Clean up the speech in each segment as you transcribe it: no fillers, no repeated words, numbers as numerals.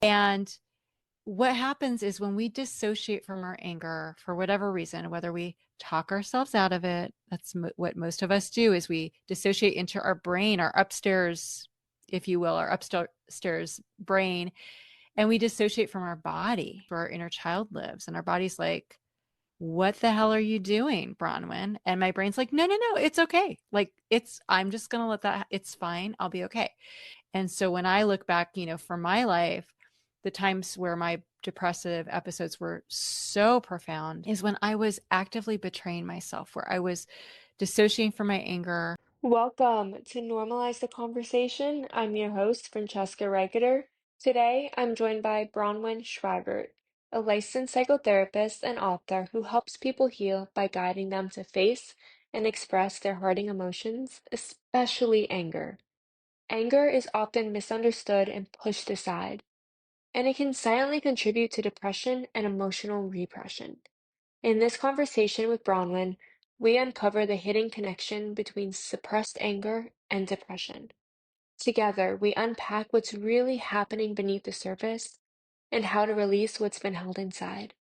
And what happens is when we dissociate from our anger for whatever reason, whether we talk ourselves out of it, that's what most of us do, is we dissociate into our brain, our upstairs, if you will, our upstairs brain, and we dissociate from our body where our inner child lives. And our body's like, what the hell are you doing, Bronwyn? And my brain's like, no, no, no, it's okay. Like, I'm just going to let that, it's fine. I'll be okay. And so when I look back, for my life, the times where my depressive episodes were so profound is when I was actively betraying myself, where I was dissociating from my anger. Welcome to Normalize the Conversation. I'm your host, Francesca Reigeter. Today, I'm joined by Bronwyn Schweigerdt, a licensed psychotherapist and author who helps people heal by guiding them to face and express their hurting emotions, especially anger. Anger is often misunderstood and pushed aside, and it can silently contribute to depression and emotional repression. In this conversation with Bronwyn, we uncover the hidden connection between suppressed anger and depression. Together, we unpack what's really happening beneath the surface and how to release what's been held inside.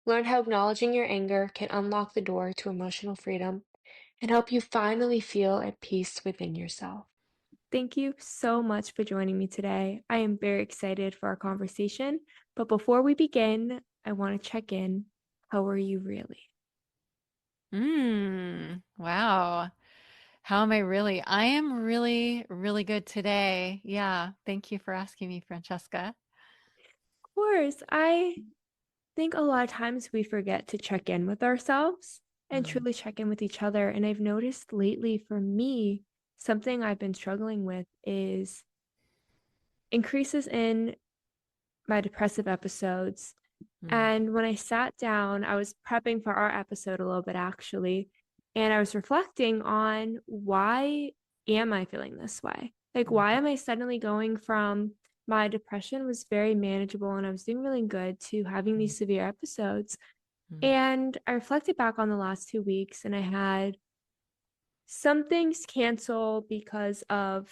Learn how acknowledging your anger can unlock the door to emotional freedom and help you finally feel at peace within yourself. Thank you so much for joining me today. I am very excited for our conversation. But before we begin, I want to check in. How are you really? Wow. How am I really? I am really, really good today. Yeah. Thank you for asking me, Francesca. Of course, I think a lot of times we forget to check in with ourselves and Mm, truly check in with each other. And I've noticed lately for me, something I've been struggling with is increases in my depressive episodes. mm, And when I sat down, I was prepping for our episode a little bit actually, and I was reflecting on why am I feeling this way? Like, why mm, am I suddenly going from my depression was very manageable and I was doing really good to having mm, these severe episodes? mm, And I reflected back on the last 2 weeks and I had some things canceled because of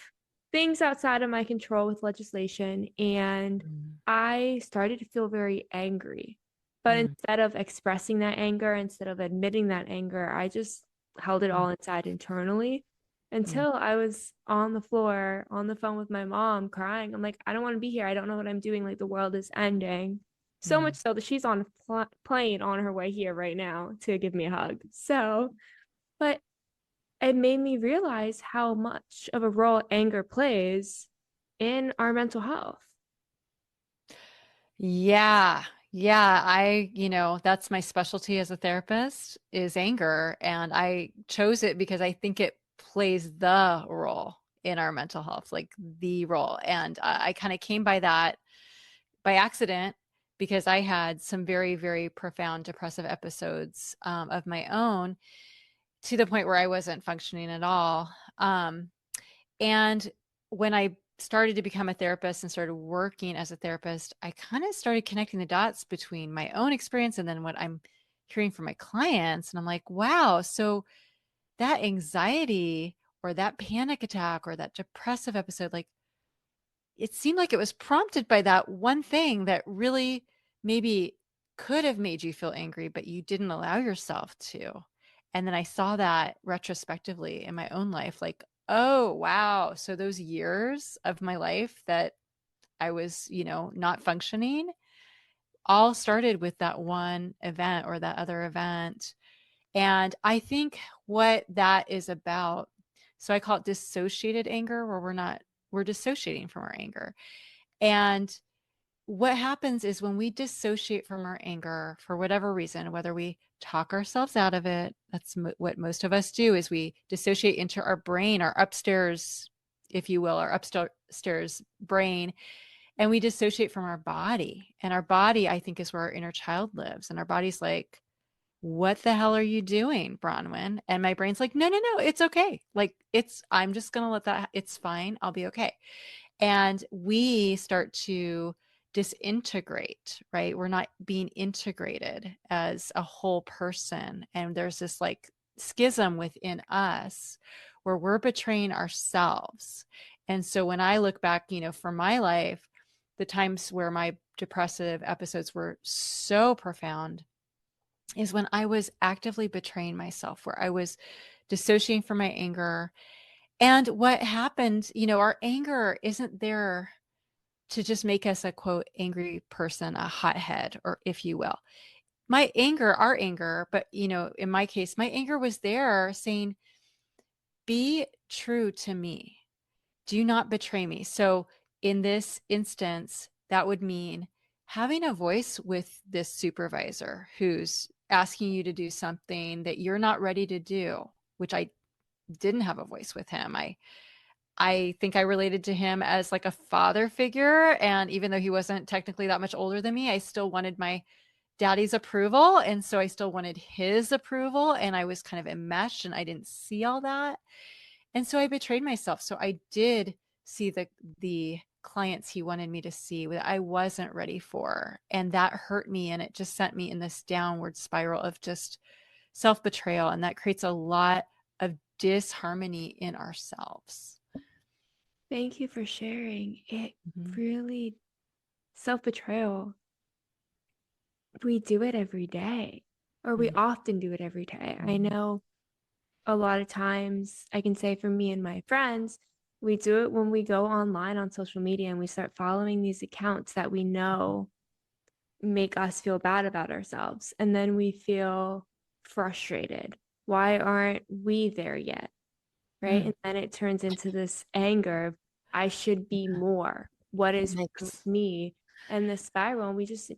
things outside of my control with legislation. And mm, I started to feel very angry. But mm, instead of expressing that anger, instead of admitting that anger, I just held it mm, all inside internally mm, until I was on the floor, on the phone with my mom, crying. I'm like, I don't want to be here. I don't know what I'm doing. Like, the world is ending. So much mm. so that she's on a plane on her way here right now to give me a hug. So, but it made me realize how much of a role anger plays in our mental health. Yeah. Yeah. That's my specialty as a therapist is anger. And I chose it because I think it plays the role in our mental health, like the role. And I kind of came by that by accident because I had some very, very profound depressive episodes of my own to the point where I wasn't functioning at all. Um, and when I started to become a therapist and started working as a therapist, I kind of started connecting the dots between my own experience and then what I'm hearing from my clients. And I'm like, wow, so that anxiety or that panic attack or that depressive episode, like it seemed like it was prompted by that one thing that really maybe could have made you feel angry, but you didn't allow yourself to. And then I saw that retrospectively in my own life, like, oh, wow. So those years of my life that I was, not functioning all started with that one event or that other event. And I think what that is about, so I call it dissociated anger, where we're dissociating from our anger. And what happens is when we dissociate from our anger for whatever reason, whether we talk ourselves out of it, that's what most of us do, is we dissociate into our brain, our upstairs, if you will, our upstairs brain, and we dissociate from our body. And our body, I think, is where our inner child lives. And our body's like, what the hell are you doing, Bronwyn? And my brain's like, no, no, no, it's okay. Like, I'm just going to let that, it's fine. I'll be okay. And we start to disintegrate, right? We're not being integrated as a whole person. And there's this like schism within us where we're betraying ourselves. And so when I look back, for my life, the times where my depressive episodes were so profound is when I was actively betraying myself, where I was dissociating from my anger. And what happened, our anger isn't there to just make us a quote angry person, a hothead, or if you will. My anger, our anger, but in my case, my anger was there saying, be true to me. Do not betray me. So in this instance, that would mean having a voice with this supervisor who's asking you to do something that you're not ready to do, which I didn't have a voice with him. I think I related to him as like a father figure. And even though he wasn't technically that much older than me, I still wanted my daddy's approval. And so I still wanted his approval. And I was kind of enmeshed and I didn't see all that. And so I betrayed myself. So I did see the clients he wanted me to see that I wasn't ready for. And that hurt me. And it just sent me in this downward spiral of just self-betrayal. And that creates a lot of disharmony in ourselves. Thank you for sharing. It Mhm. really, self-betrayal, we do it every day, or we Mhm. often do it every day. I Mhm. know a lot of times, I can say for me and my friends, we do it when we go online on social media and we start following these accounts that we know make us feel bad about ourselves. And then we feel frustrated. Why aren't we there yet? Right. Mm. And then it turns into this anger of, I should be more. What is wrong Yikes. with me? And the spiral, and we just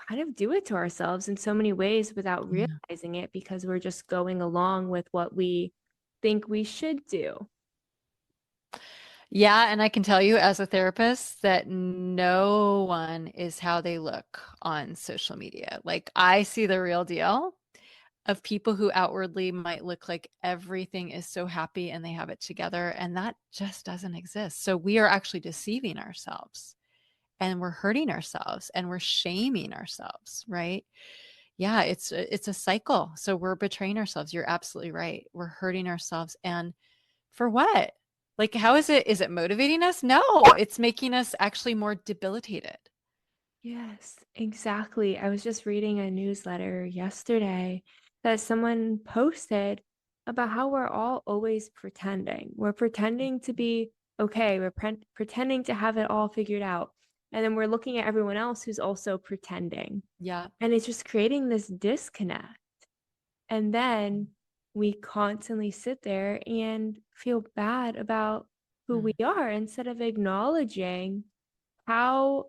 kind of do it to ourselves in so many ways without Yeah. realizing it because we're just going along with what we think we should do. Yeah, and I can tell you as a therapist that no one is how they look on social media. Like I see the real deal of people who outwardly might look like everything is so happy and they have it together, and that just doesn't exist. So we are actually deceiving ourselves and we're hurting ourselves and we're shaming ourselves, right? Yeah, it's a cycle. So we're betraying ourselves. You're absolutely right. We're hurting ourselves. And for what? Like, how is it motivating us? No, it's making us actually more debilitated. Yes, exactly. I was just reading a newsletter yesterday that someone posted about how we're all always pretending. We're pretending to be okay, we're pretending to have it all figured out. And then we're looking at everyone else who's also pretending. Yeah. And it's just creating this disconnect. And then we constantly sit there and feel bad about who we Mm, are instead of acknowledging how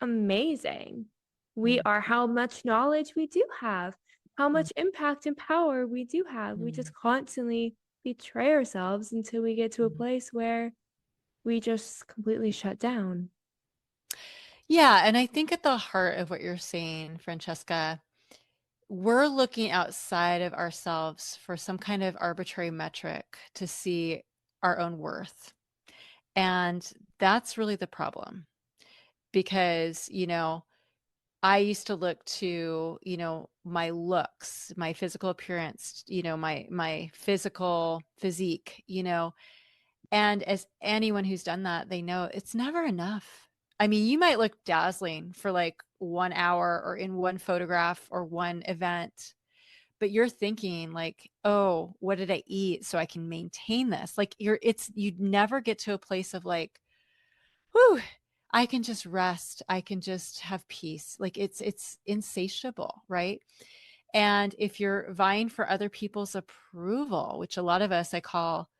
amazing we mm, are, how much knowledge we do have, how mm, much impact and power we do have. We just mm, constantly betray ourselves until we get to a mm. place where we just completely shut down. Yeah, and I think at the heart of what you're saying, Francesca, we're looking outside of ourselves for some kind of arbitrary metric to see our own worth. And that's really the problem because, I used to look to, my looks, my physical appearance, my physical physique, and as anyone who's done that, they know it's never enough. I mean, you might look dazzling for like 1 hour or in one photograph or one event, but you're thinking like, oh, what did I eat so I can maintain this? Like you'd never get to a place of like, whew, I can just rest. I can just have peace. Like it's insatiable, right? And if you're vying for other people's approval, which a lot of us I call,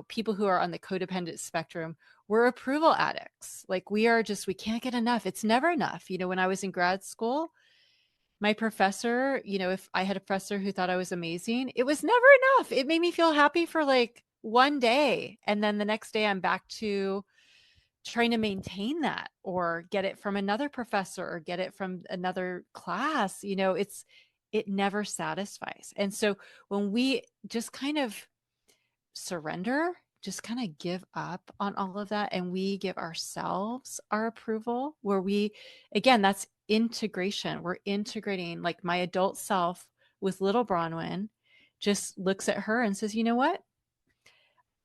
people who are on the codependent spectrum, we're approval addicts. Like we can't get enough. It's never enough. When I was in grad school, my professor, if I had a professor who thought I was amazing, it was never enough. It made me feel happy for like one day. And then the next day I'm back to trying to maintain that or get it from another professor or get it from another class. It never satisfies. And so when we just kind of surrender, just kind of give up on all of that, and we give ourselves our approval, where again, that's integration. We're integrating, like my adult self with little Bronwyn just looks at her and says, you know what?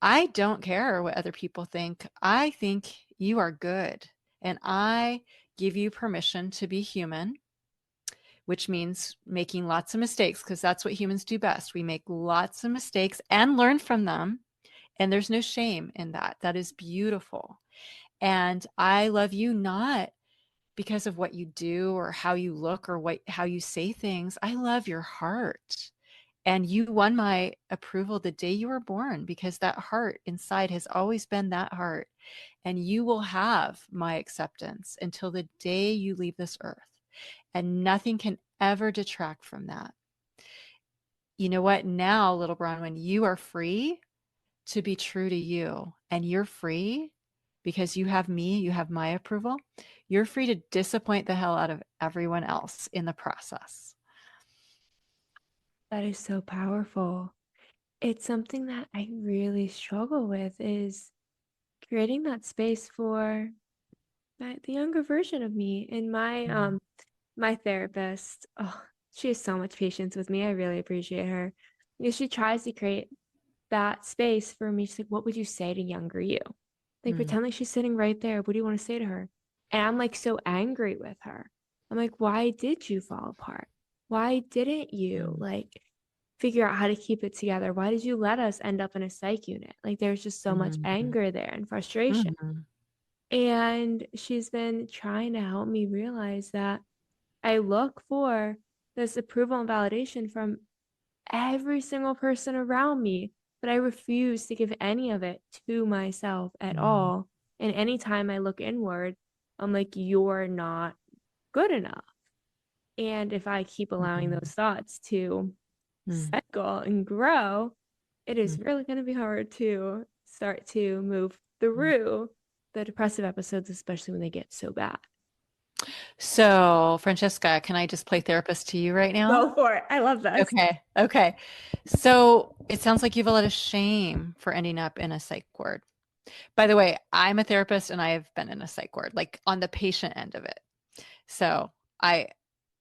I don't care what other people think. I think you are good. And I give you permission to be human, which means making lots of mistakes, because that's what humans do best. We make lots of mistakes and learn from them. And there's no shame in that. That is beautiful. And I love you not because of what you do or how you look or how you say things. I love your heart. And you won my approval the day you were born, because that heart inside has always been that heart. And you will have my acceptance until the day you leave this earth. And nothing can ever detract from that. You know what? Now, little Bronwyn, you are free to be true to you. And you're free because you have me, you have my approval. You're free to disappoint the hell out of everyone else in the process. That is so powerful. It's something that I really struggle with is creating that space for the younger version of me. And Mm, my therapist, oh, she has so much patience with me. I really appreciate her. Because she tries to create that space for me. She's like, what would you say to younger you? Like, mm, pretend like she's sitting right there. What do you want to say to her? And I'm like so angry with her. I'm like, why did you fall apart? Why didn't you mm, like figure out how to keep it together? Why did you let us end up in a psych unit? Like, there's just so much mm, anger there and frustration. mm, And she's been trying to help me realize that I look for this approval and validation from every single person around me, but I refuse to give any of it to myself at mm, all. And anytime I look inward, I'm like, you're not good enough. And if I keep allowing mm, those thoughts to mm, cycle and grow, it mm, is really going to be hard to start to move mm. through the depressive episodes, especially when they get so bad. So, Francesca, can I just play therapist to you right now? Go for it. I love this. Okay. Okay. So it sounds like you have a lot of shame for ending up in a psych ward. By the way, I'm a therapist and I have been in a psych ward, like on the patient end of it. So I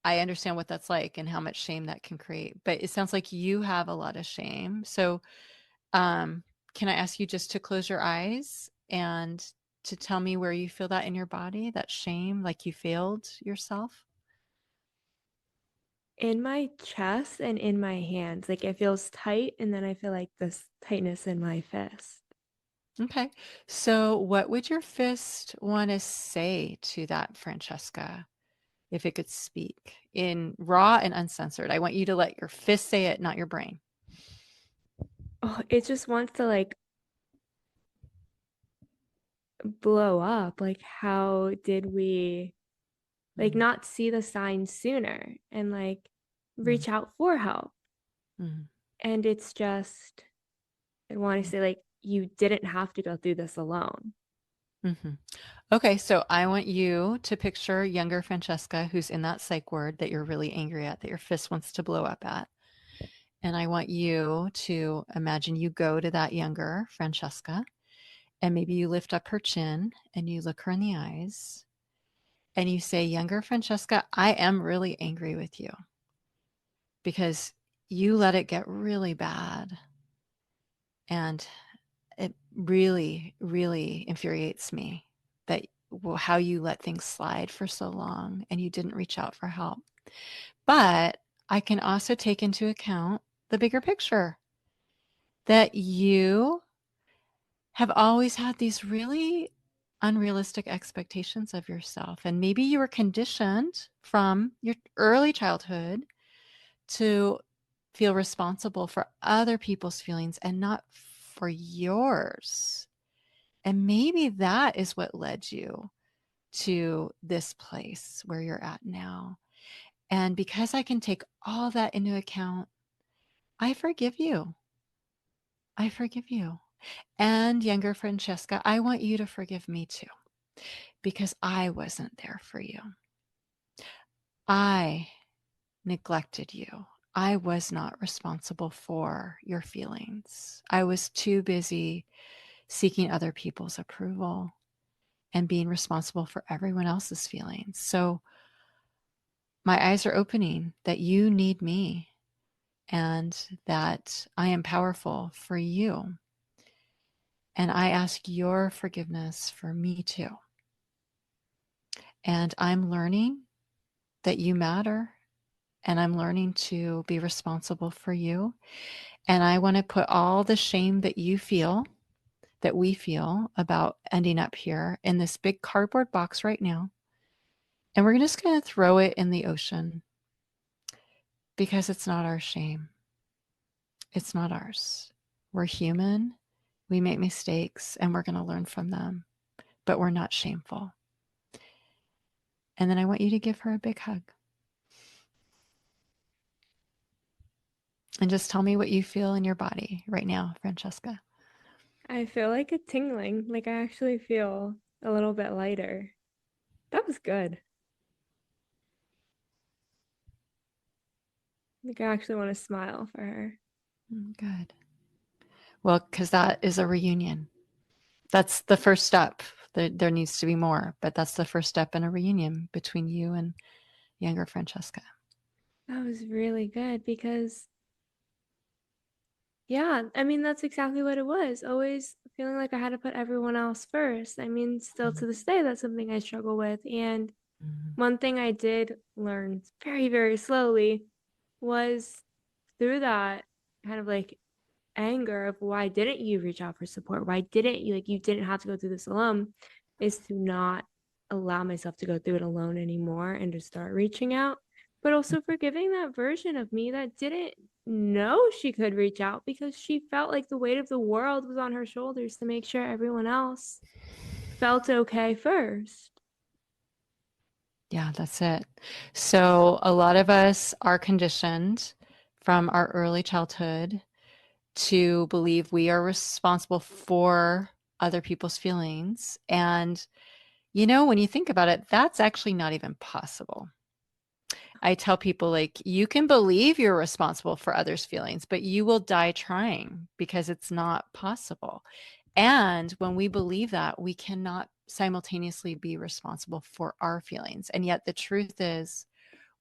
I understand what that's like and how much shame that can create. But it sounds like you have a lot of shame. So um, can I ask you just to close your eyes and to tell me where you feel that in your body, that shame, like you failed yourself? In my chest and in my hands. Like it feels tight, and then I feel like this tightness in my fist. Okay. So what would your fist want to say to that, Francesca, if it could speak in raw and uncensored? I want you to let your fist say it, not your brain. Oh, it just wants to like blow up. Like, how did we like Mm, not see the signs sooner and like mm, reach out for help? mm, And it's just, I want to mm, say, like, you didn't have to go through this alone. mhm. Okay, so I want you to picture younger Francesca who's in that psych ward that you're really angry at, that your fist wants to blow up at. And I want you to imagine you go to that younger Francesca and maybe you lift up her chin and you look her in the eyes and you say, younger Francesca, I am really angry with you because you let it get really bad. And it really, really infuriates me that how you let things slide for so long and you didn't reach out for help. But I can also take into account the bigger picture that you have always had these really unrealistic expectations of yourself. And maybe you were conditioned from your early childhood to feel responsible for other people's feelings and not for yours. And maybe that is what led you to this place where you're at now. And because I can take all that into account, I forgive you. I forgive you. And younger Francesca, I want you to forgive me too, because I wasn't there for you. I neglected you. I was not responsible for your feelings. I was too busy seeking other people's approval and being responsible for everyone else's feelings. So my eyes are opening that you need me and that I am powerful for you. And I ask your forgiveness for me too. And I'm learning that you matter. And I'm learning to be responsible for you. And I want to put all the shame that you feel, that we feel about ending up here in this big cardboard box right now. And we're just going to throw it in the ocean because it's not our shame. It's not ours. We're human. We make mistakes and we're going to learn from them, but we're not shameful. And then I want you to give her a big hug and just tell me what you feel in your body right now, Francesca. I feel like a tingling, like I actually feel a little bit lighter. That was good. Like I actually want to smile for her. Good. Well, because that is a reunion. That's the first step. There needs to be more, but that's the first step in a reunion between you and younger Francesca. That was really good because, yeah, I mean, that's exactly what it was. Always feeling like I had to put everyone else first. I mean, still to this day, that's something I struggle with. And Mm-hmm. one thing I did learn very, very slowly was through that kind of like anger of why didn't you reach out for support? Why didn't you, like, you didn't have to go through this alone, is to not allow myself to go through it alone anymore and to start reaching out, but also forgiving that version of me that didn't know she could reach out because she felt like the weight of the world was on her shoulders to make sure everyone else felt okay first. Yeah, that's it. So a lot of us are conditioned from our early childhood to believe we are responsible for other people's feelings. And, when you think about it, that's actually not even possible. I tell people, like, you can believe you're responsible for others' feelings, but you will die trying because it's not possible. And when we believe that, we cannot simultaneously be responsible for our feelings. And yet the truth is,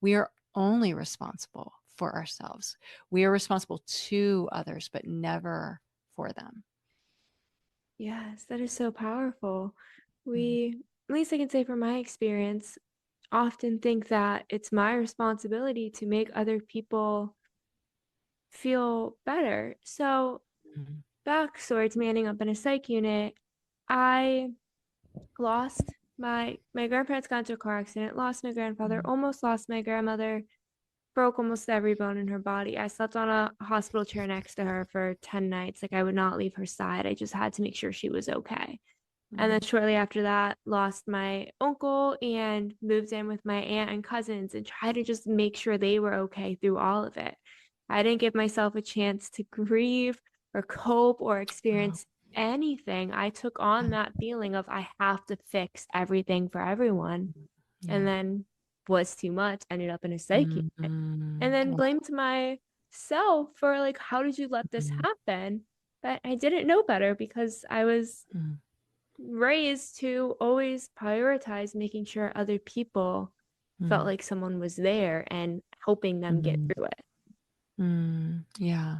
we are only responsible for ourselves. We are responsible to others, but never for them. Yes, that is so powerful. Mm, We, at least I can say from my experience, often think that it's my responsibility to make other people feel better. So, mm, backstory to me ending up in a psych unit, I lost my grandparents got into a car accident, lost my grandfather, mm, almost lost my grandmother, broke almost every bone in her body. I slept on a hospital chair next to her for 10 nights. Like I would not leave her side. I just had to make sure she was okay. And then mm, shortly after that, lost my uncle and moved in with my aunt and cousins and tried to just make sure they were okay through all of it. I didn't give myself a chance to grieve or cope or wow. experience anything. I took on that feeling of I have to fix everything for everyone. And Yeah. then was too much, ended up in a psych Mm, unit. And then wow. blamed myself for like, how did you let this Mm, happen? But I didn't know better because I was mm, raised to always prioritize making sure other people felt mm, like someone was there and helping them get mm, through it. yeah.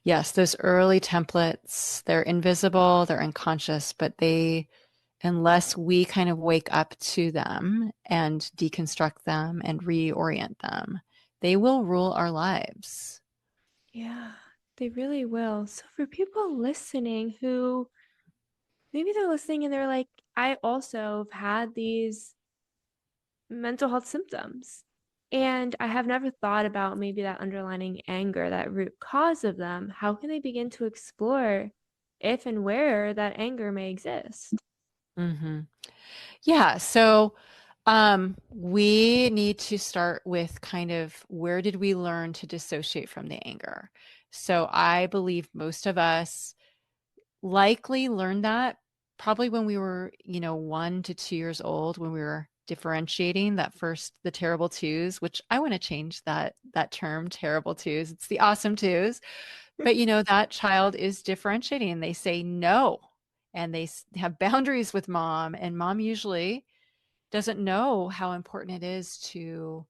Yes, those early templates, they're invisible, they're unconscious, but unless we kind of wake up to them and deconstruct them and reorient them, they will rule our lives. Yeah, they really will. So for people listening who maybe they're listening and they're like, I also have had these mental health symptoms. And I have never thought about maybe that underlying anger, that root cause of them. How can they begin to explore if and where that anger may exist? Hmm. Yeah. So we need to start with kind of where did we learn to dissociate from the anger? So I believe most of us likely learned that probably when we were, 1 to 2 years old, when we were differentiating the terrible twos, which I want to change that term, terrible twos. It's the awesome twos. But that child is differentiating. They say no, and they have boundaries with mom, and mom usually doesn't know how important it is to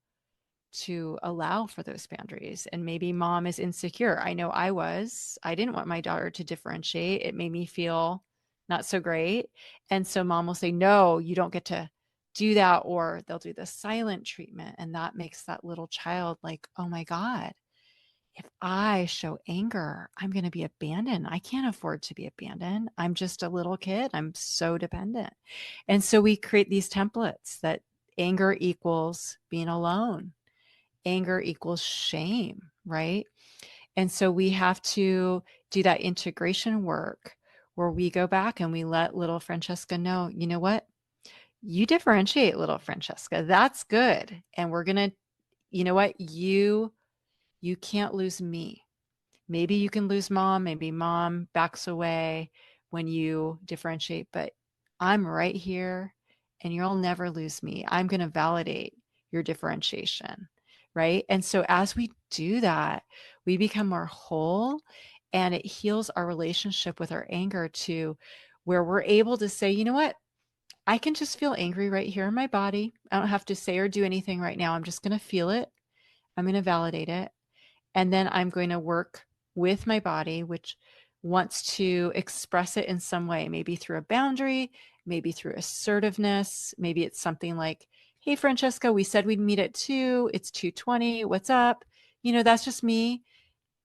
allow for those boundaries. And maybe mom is insecure. I know I didn't want my daughter to differentiate. It made me feel not so great. And so mom will say, no, you don't get to do that, or they'll do the silent treatment. And that makes that little child like, oh my God, if I show anger, I'm going to be abandoned. I can't afford to be abandoned. I'm just a little kid. I'm so dependent. And so we create these templates that anger equals being alone, anger equals shame, right? And so we have to do that integration work where we go back and we let little Francesca know, you know what? You differentiate, little Francesca. That's good. And we're going to, you know what? You can't lose me. Maybe you can lose mom, maybe mom backs away when you differentiate, but I'm right here and you'll never lose me. I'm going to validate your differentiation, right? And so as we do that, we become more whole, and it heals our relationship with our anger to where we're able to say, you know what? I can just feel angry right here in my body. I don't have to say or do anything right now. I'm just going to feel it. I'm going to validate it. And then I'm going to work with my body, which wants to express it in some way, maybe through a boundary, maybe through assertiveness. Maybe it's something like, hey, Francesca, we said we'd meet at 2. It's 2:20. What's up? That's just me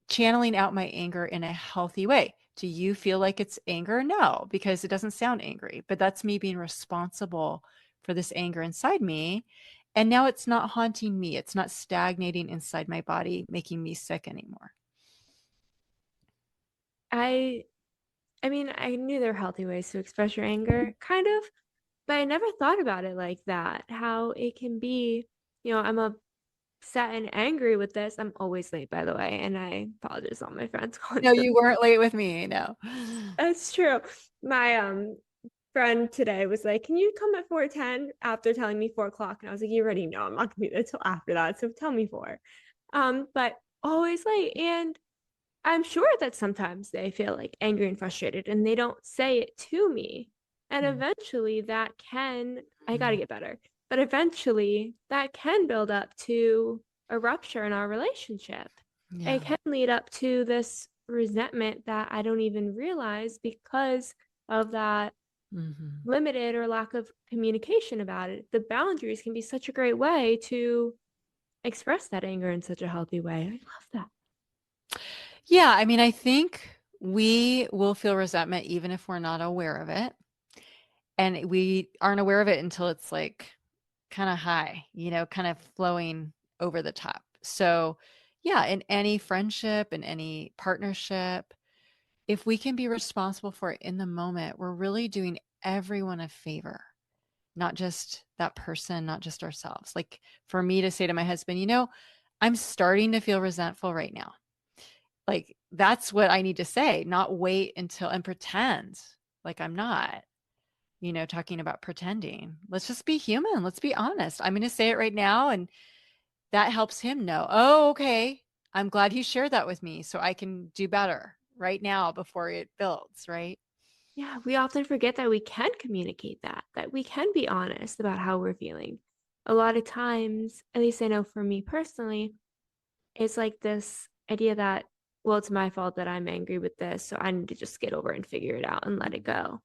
channeling out my anger in a healthy way. Do you feel like it's anger? No, because it doesn't sound angry, but that's me being responsible for this anger inside me. And now it's not haunting me. It's not stagnating inside my body, making me sick anymore. I I mean, I knew there were healthy ways to express your anger, kind of, but I never thought about it like that. How it can be, I'm upset and angry with this. I'm always late, by the way, and I apologize to all my friends No, you constantly. weren't late with me. No. That's true. My friend today was like, "Can you come at 4:10?" after telling me 4 o'clock, and I was like, "You already know I'm not gonna be there till after that, so tell me four." But always late, and I'm sure that sometimes they feel like angry and frustrated and they don't say it to me. And eventually I got to get better, but eventually that can build up to a rupture in our relationship. It Yeah. can lead up to this resentment that I don't even realize because of that Hmm. limited or lack of communication about it. The boundaries can be such a great way to express that anger in such a healthy way. I love that. Yeah. I mean, I think we will feel resentment even if we're not aware of it. And we aren't aware of it until it's like kind of high, kind of flowing over the top. So, yeah, in any friendship, in any partnership, if we can be responsible for it in the moment, we're really doing everyone a favor, not just that person, not just ourselves. Like for me to say to my husband, I'm starting to feel resentful right now. Like that's what I need to say, not wait until and pretend like I'm not, talking about pretending. Let's just be human. Let's be honest. I'm going to say it right now. And that helps him know, oh, okay. I'm glad he shared that with me so I can do better right now before it builds, right? Yeah, we often forget that we can communicate that we can be honest about how we're feeling. A lot of times, at least I know for me personally, it's like this idea that, well, it's my fault that I'm angry with this, so I need to just get over it and figure it out and let it go.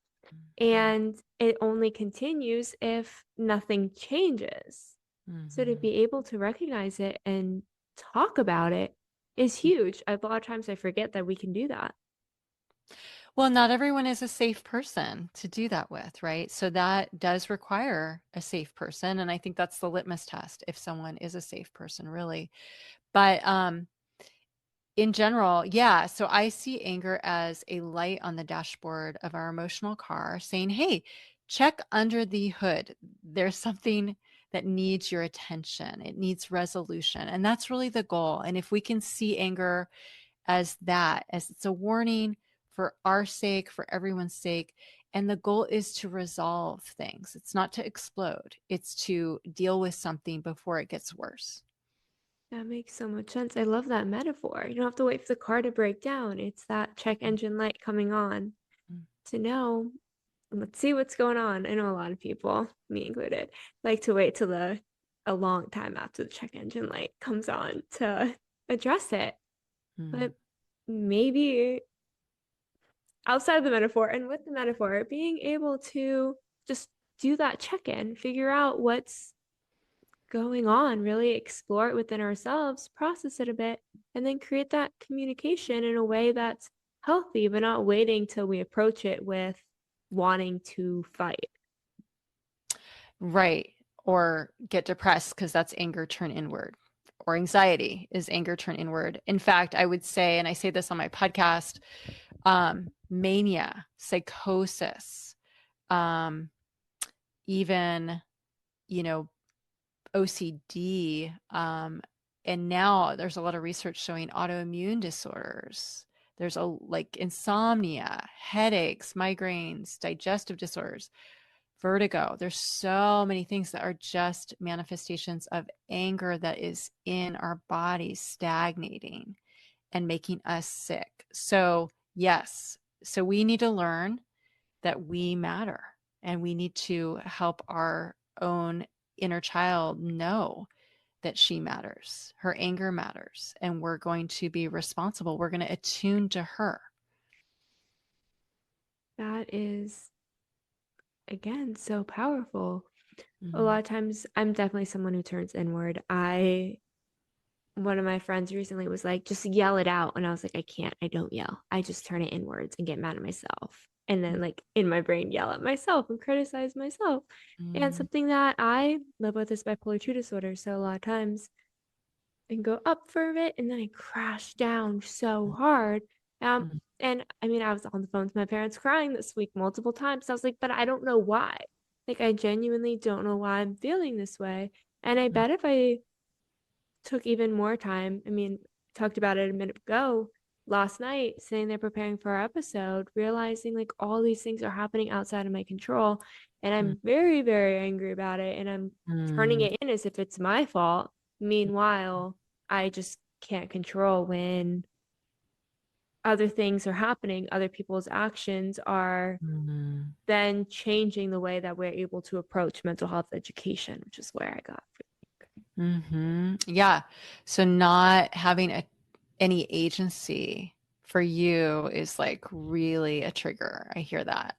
And it only continues if nothing changes. So to Mm-hmm. be able to recognize it and talk about it is huge. A lot of times I forget that we can do that. Well, not everyone is a safe person to do that with, right? So that does require a safe person. And I think that's the litmus test if someone is a safe person, really. But in general, yeah. So I see anger as a light on the dashboard of our emotional car saying, hey, check under the hood. There's something that needs your attention, it needs resolution. And that's really the goal. And if we can see anger as that, as it's a warning for our sake, for everyone's sake, and the goal is to resolve things, it's not to explode, it's to deal with something before it gets worse. That makes so much sense. I love that metaphor. You don't have to wait for the car to break down. It's that check engine light coming on to know, let's see what's going on. I know a lot of people, me included, like to wait till a long time after the check engine light comes on to address it. Mm-hmm. But maybe outside of the metaphor and with the metaphor, being able to just do that check-in, figure out what's going on, really explore it within ourselves, process it a bit, and then create that communication in a way that's healthy, but not waiting till we approach it with wanting to fight. Right. Or get depressed because that's anger turn inward. Or anxiety is anger turn inward. In fact, I would say, and I say this on my podcast, mania, psychosis, um, even, you know, OCD. And now there's a lot of research showing autoimmune disorders. There's like insomnia, headaches, migraines, digestive disorders, vertigo. There's so many things that are just manifestations of anger that is in our bodies stagnating and making us sick. So, yes, so we need to learn that we matter and we need to help our own inner child know that she matters. Her anger matters. And we're going to be responsible. We're going to attune to her. That is, again, so powerful. A Mm-hmm. lot of times, I'm definitely someone who turns inward. One of my friends recently was like, just yell it out. And I was like, I can't, I don't yell. I just turn it inwards and get mad at myself. And then, like, in my brain, yell at myself and criticize myself. And Mm-hmm. something that I live with is bipolar 2 disorder. So a lot of times I can go up for a bit and then I crash down so hard. And I mean, I was on the phone with my parents crying this week multiple times. I was like, but I don't know why. Like, I genuinely don't know why I'm feeling this way. And I bet if I took even more time. I mean, talked about it a minute ago. Last night, sitting there preparing for our episode, realizing like all these things are happening outside of my control. And I'm very, very angry about it. And I'm turning Mm-hmm. it in as if it's my fault. Meanwhile, I just can't control when other things are happening, other people's actions are Mm-hmm. then changing the way that we're able to approach mental health education, which is where I got. Mm-hmm. Yeah. So not having any agency for you is like really a trigger. I hear that.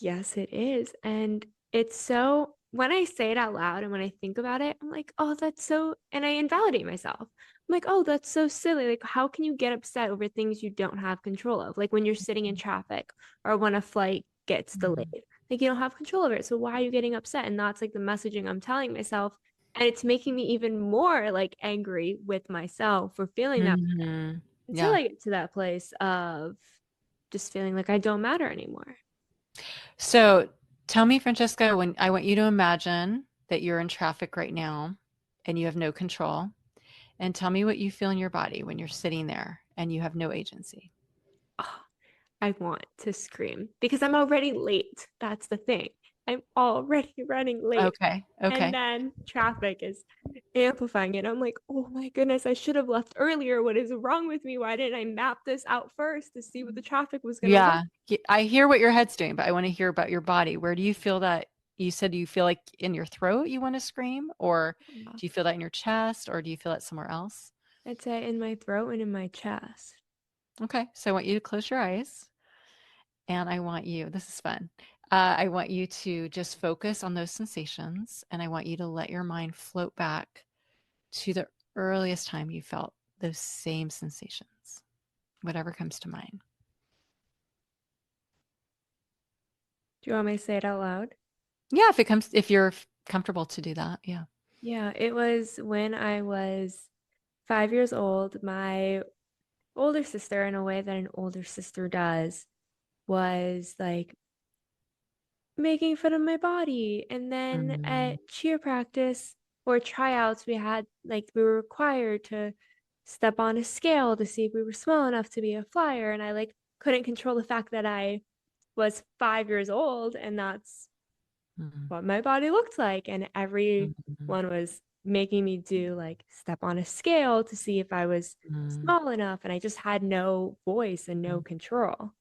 Yes, it is. And it's so, when I say it out loud and when I think about it, I'm like, oh, that's so, and I invalidate myself. I'm like, oh, that's so silly. Like, how can you get upset over things you don't have control of? Like when you're sitting in traffic or when a flight gets delayed, like you don't have control over it. So why are you getting upset? And that's like the messaging I'm telling myself. And it's making me even more like angry with myself for feeling that Mm-hmm. until Yeah. I get to that place of just feeling like I don't matter anymore. So tell me, Francesca, when I want you to imagine that you're in traffic right now and you have no control, and tell me what you feel in your body when you're sitting there and you have no agency. Oh, I want to scream because I'm already late. That's the thing. I'm already running late. Okay. And Okay. then traffic is amplifying it. I'm like, oh my goodness, I should have left earlier. What is wrong with me? Why didn't I map this out first to see what the traffic was going to look Yeah. I hear what your head's doing, but I want to hear about your body. Where do you feel that? You said you feel like in your throat you want to scream, or like? do you feel that in your chest, or do you feel it somewhere else? I'd say in my throat and in my chest. Okay. So I want you to close your eyes and I want you, this is fun. I want you to just focus on those sensations and I want you to let your mind float back to the earliest time you felt those same sensations, whatever comes to mind. Do you want me to say it out loud? Yeah, if you're comfortable to do that. Yeah. Yeah, it was when I was 5 years old. My older sister, in a way that an older sister does, was like making fun of my body. And then Mm, at cheer practice or tryouts, we were required to step on a scale to see if we were small enough to be a flyer. And I like couldn't control the fact that I was 5 years old and that's mm, what my body looked like. And everyone mm, was making me do like step on a scale to see if I was mm, small enough. And I just had no voice and no mm, control.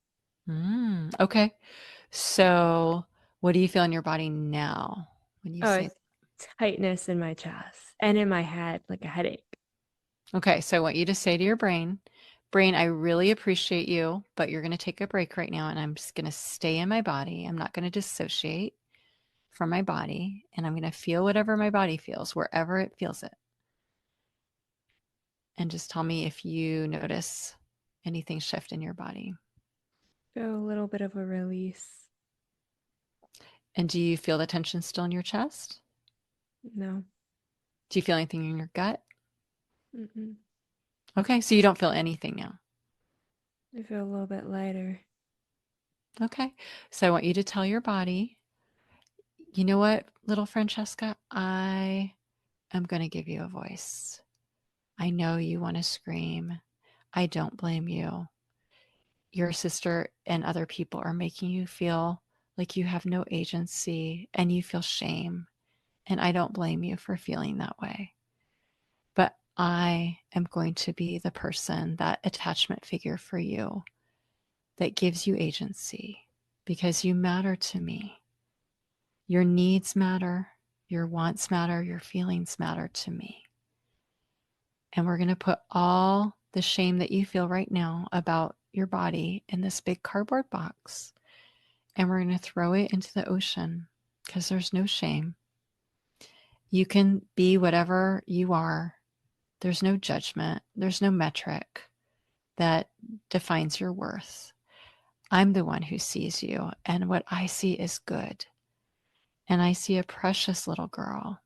Okay. So, what do you feel in your body now when you Oh, say it's tightness in my chest and in my head, like a headache. Okay, so I want you to say to your brain, I really appreciate you, but you're going to take a break right now and I'm just going to stay in my body. I'm not going to dissociate. from my body, and I'm going to feel whatever my body feels, wherever it feels it. And just tell me if you notice anything shift in your body. Feel a little bit of a release. And do you feel the tension still in your chest? No. Do you feel anything in your gut? Mm-mm. Okay, so you don't feel anything now. I feel a little bit lighter. Okay, so I want you to tell your body, you know what, little Francesca, I am going to give you a voice. I know you want to scream. I don't blame you. Your sister and other people are making you feel like you have no agency and you feel shame. And I don't blame you for feeling that way. But I am going to be the person, that attachment figure for you that gives you agency because you matter to me. Your needs matter, your wants matter, your feelings matter to me. And we're going to put all the shame that you feel right now about your body in this big cardboard box. And we're going to throw it into the ocean because there's no shame. You can be whatever you are. There's no judgment. There's no metric that defines your worth. I'm the one who sees you, and what I see is good. And I see a precious little girl,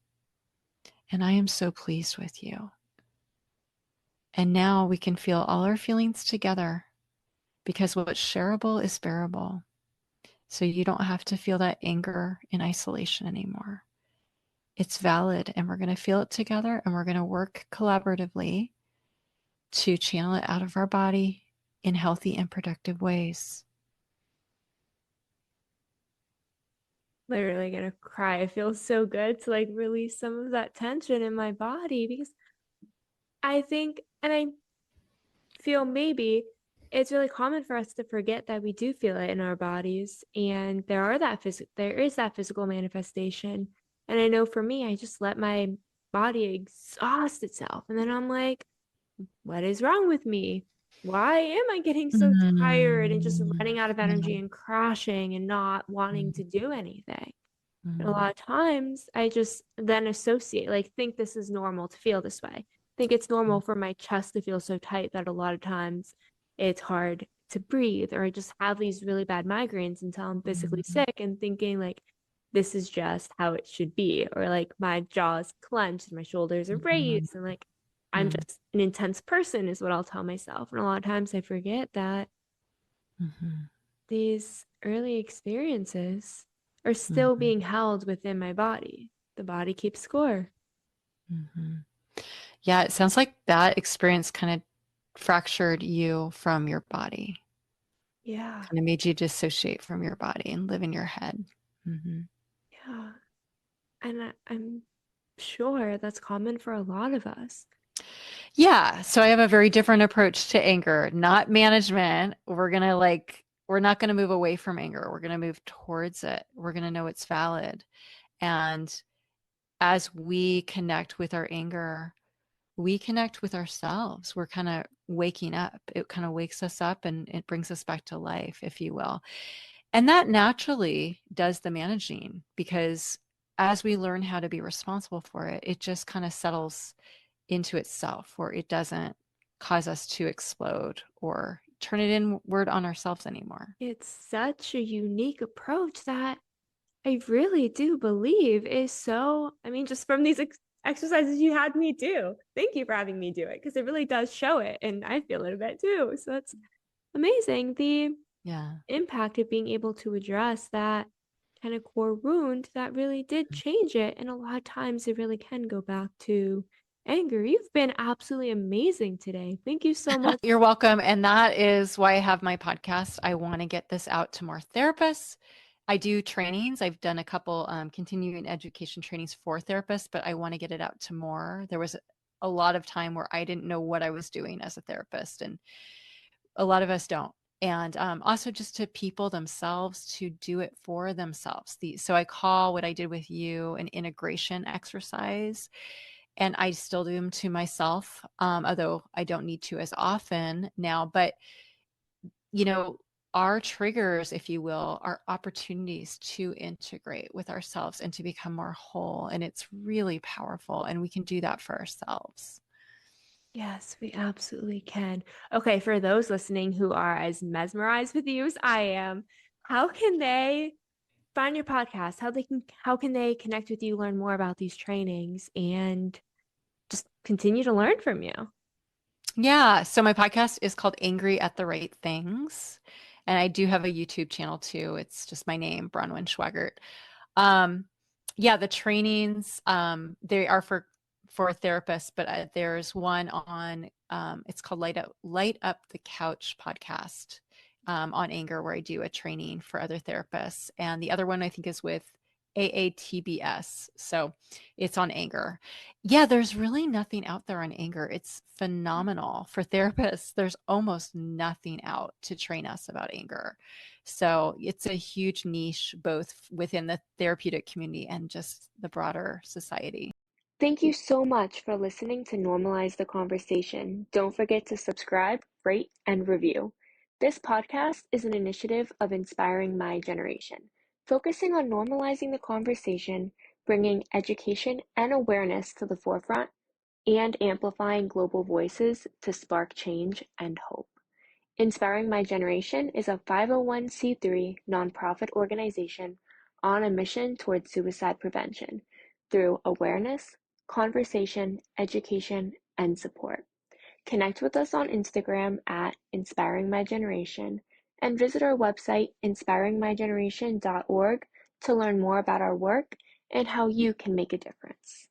and I am so pleased with you. And now we can feel all our feelings together because what's shareable is bearable. So you don't have to feel that anger in isolation anymore. It's valid, and we're going to feel it together, and we're going to work collaboratively to channel it out of our body in healthy and productive ways. Literally gonna cry. It feels so good to like release some of that tension in my body because I think, and I feel maybe it's really common for us to forget that we do feel it in our bodies, and there is that physical manifestation. And I know for me, I just let my body exhaust itself, and then I'm like, what is wrong with me? Why am I getting so tired and just Mm, running out of energy yeah. and crashing and not wanting to do anything? And a Mm, lot of times I just then associate, like, think this is normal to feel this way. Think it's normal for my chest to feel so tight that a lot of times it's hard to breathe, or I just have these really bad migraines until I'm physically mm, sick and thinking, like, this is just how it should be. Or like my jaw is clenched and my shoulders are mm, raised, and like I'm mm, just an intense person, is what I'll tell myself. And a lot of times I forget that mhm, these early experiences are still mhm, being held within my body. The body keeps score. mhm. Yeah, it sounds like that experience kind of fractured you from your body, Yeah, kind of made you dissociate from your body and live in your head. Hmm. yeah. And I'm sure that's common for a lot of us. Yeah, so I have a very different approach to anger, not management. We're not going to move away from anger. We're going to move towards it. We're going to know it's valid. And as we connect with our anger, we connect with ourselves. We're kind of waking up. It kind of wakes us up and it brings us back to life, if you will. And that naturally does the managing because as we learn how to be responsible for it, it just kind of settles into itself where it doesn't cause us to explode or turn it inward on ourselves anymore. It's such a unique approach that I really do believe is so, I mean, just from these exercises you had me do. Thank you for having me do it because it really does show it. And I feel it a bit too. So that's amazing. The Yeah. impact of being able to address that kind of core wound that really did change it. And a lot of times it really can go back to anger. You've been absolutely amazing today. Thank you so much. You're welcome. And that is why I have my podcast. I want to get this out to more therapists. I do trainings. I've done a couple continuing education trainings for therapists, but I want to get it out to more. There was a lot of time where I didn't know what I was doing as a therapist, and a lot of us don't. And also just to people themselves to do it for themselves. So I call what I did with you an integration exercise, and I still do them to myself, although I don't need to as often now. But you know, our triggers, if you will, are opportunities to integrate with ourselves and to become more whole. And it's really powerful. And we can do that for ourselves. Yes, we absolutely can. Okay, for those listening who are as mesmerized with you as I am, how can they find your podcast? How can they connect with you, learn more about these trainings, and just continue to learn from you? Yeah. So my podcast is called Angry at the Right Things. And I do have a YouTube channel too. It's just my name, Bronwyn Schweigerdt. Um, yeah, the trainings, they are for therapists, but there's one on, it's called Light Up the Couch podcast, on anger, where I do a training for other therapists. And the other one I think is with AATBS. So it's on anger. Yeah, there's really nothing out there on anger. It's phenomenal for therapists. There's almost nothing out to train us about anger. So it's a huge niche, both within the therapeutic community and just the broader society. Thank you so much for listening to Normalize the Conversation. Don't forget to subscribe, rate, and review. This podcast is an initiative of Inspiring My Generation, focusing on normalizing the conversation, bringing education and awareness to the forefront, and amplifying global voices to spark change and hope. Inspiring My Generation is a 501(c)(3) nonprofit organization on a mission towards suicide prevention through awareness, conversation, education, and support. Connect with us on Instagram at Inspiring My Generation and visit our website inspiringmygeneration.org to learn more about our work and how you can make a difference.